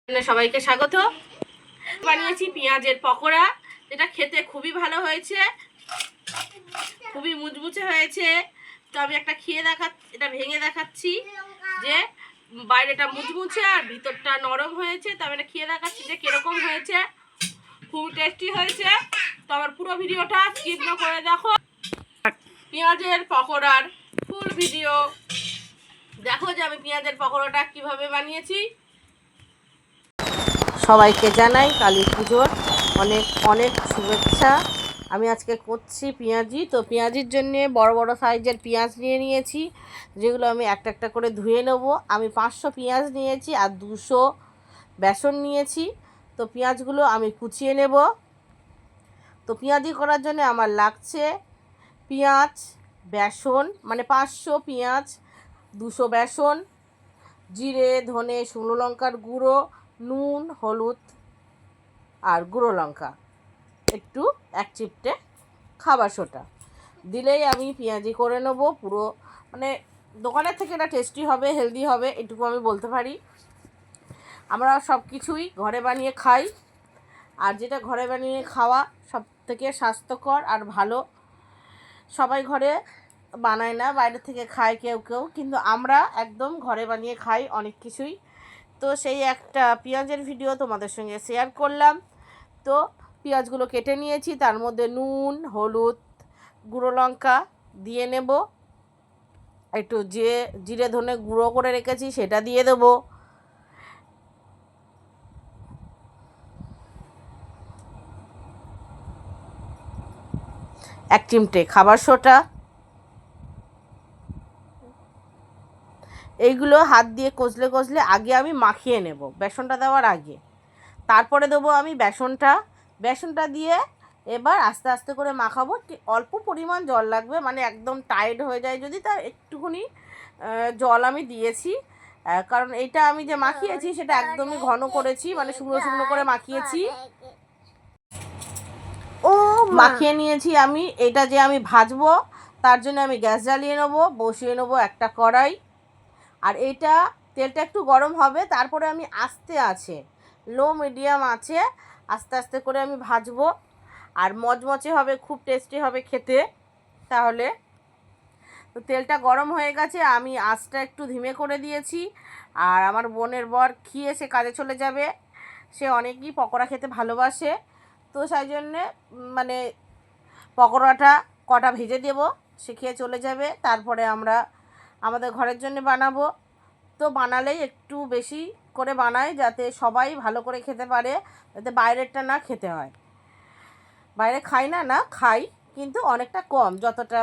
সবাইকে স্বাগত। বানিয়েছি পেঁয়াজের পকোড়া, যেটা খেতে খুবই ভালো হয়েছে, খুবই মুচমুচে হয়েছে। তো আমি একটা এটা ভেঙে দেখাচ্ছি যে বাইরেটা মুচমুচে আর ভিতরটা নরম হয়েছে। তো আমি এটা খেয়ে দেখাচ্ছি যে কিরকম হয়েছে। খুব টেস্টি হয়েছে। তো আমার পুরো ভিডিওটা স্কিপ না করে দেখো। পেঁয়াজের পকোড়ার ফুল ভিডিও দেখো যে আমি পেঁয়াজের পকোড়াটা কিভাবে বানিয়েছি। সবাইকে জানাই কালী পুজোর অনেক অনেক শুভেচ্ছা। আমি আজকে করছি পেঁয়াজি। তো পেঁয়াজির জন্যে বড় বড় সাইজের পেঁয়াজ নিয়েছি, যেগুলো আমি একটা একটা করে ধুয়ে নেব। আমি 500 পেঁয়াজ নিয়েছি আর 200 বেসন নিয়েছি। তো পেঁয়াজগুলো আমি কুচিয়ে নেব। তো পেঁয়াজি করার জন্য আমার লাগছে পেঁয়াজ, বেসন, মানে 500 পেঁয়াজ, 200 বেসন, জিরে, ধনে, শুকনো লঙ্কার গুঁড়ো, নুন, হলুদ আর গুঁড়ো লঙ্কা, একটু 1 চিমটে খাবার সোডা দিলেই আমি পেঁয়াজি করে নেব। পুরো মানে দোকানের থেকে এটা টেস্টি হবে, হেলদি হবে, এটুকু আমি বলতে পারি। আমরা সব কিছুই ঘরে বানিয়ে খাই, আর যেটা ঘরে বানিয়ে খাওয়া সব থেকে স্বাস্থ্যকর আর ভালো। সবাই ঘরে বানায় না, বাইরে থেকে খায় কেউ কেউ, কিন্তু আমরা একদম ঘরে বানিয়ে খাই অনেক কিছুই। তো সেই একটা পেঁয়াজের ভিডিও তোমাদের সঙ্গে শেয়ার করলাম। তো পেঁয়াজগুলো কেটে নিয়েছি, তার মধ্যে নুন, হলুদ, গুঁড়ো লঙ্কা দিয়ে নেব। একটু জিরে ধনে গুঁড়ো করে রেখেছি সেটা দিয়ে দেব। এক চিমটে খাবার সোডা। এইগুলো হাত দিয়ে কষলে কষলে আগে আমি মাখিয়ে নেব বেসনটা দেওয়ার আগে। তারপরে দেবো আমি বেসনটা দিয়ে এবার আস্তে আস্তে করে মাখাবো। অল্প পরিমাণ জল লাগবে, মানে একদম টাইট হয়ে যায় যদি, তার একটুখানি জল আমি দিয়েছি। কারণ এইটা আমি যে মাখিয়েছি সেটা একদমই ঘন করেছি, মানে শুকনো শুকনো করে মাখিয়েছি। মাখিয়ে নিয়েছি আমি। এটা যে আমি ভাজবো তার জন্য আমি গ্যাস জ্বালিয়ে নেবো, বসিয়ে নেবো একটা কড়াই। আর এইটা তেলটা একটু গরম হবে, তারপরে আমি আস্তে আছে লো মিডিয়াম আছে আস্তে আস্তে করে আমি ভাজবো। আর মচমচে হবে, খুব টেস্টি হবে খেতে। তাহলে তো তেলটা গরম হয়ে গেছে, আমি আঁচটা একটু ধিমে করে দিয়েছি। আর আমার বোনের বর খেয়ে সে কাজে চলে যাবে, সে অনেকই পকোড়া খেতে ভালোবাসে। তো সেই জন্যে মানে পকোড়াটা কটা ভেজে দেবো, সে খেয়ে চলে যাবে। তারপরে আমরা আমাদের ঘরের জন্য বানাবো। তো বানালেই একটু বেশি করে বানাই, যাতে সবাই ভালো করে খেতে পারে, যাতে বাইরেরটা না খেতে হয়। বাইরে খাই না খাই, কিন্তু অনেকটা কম, যতটা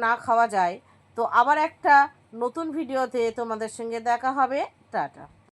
না খাওয়া যায়। তো আবার একটা নতুন ভিডিওতে তোমাদের সঙ্গে দেখা হবে। টাটা।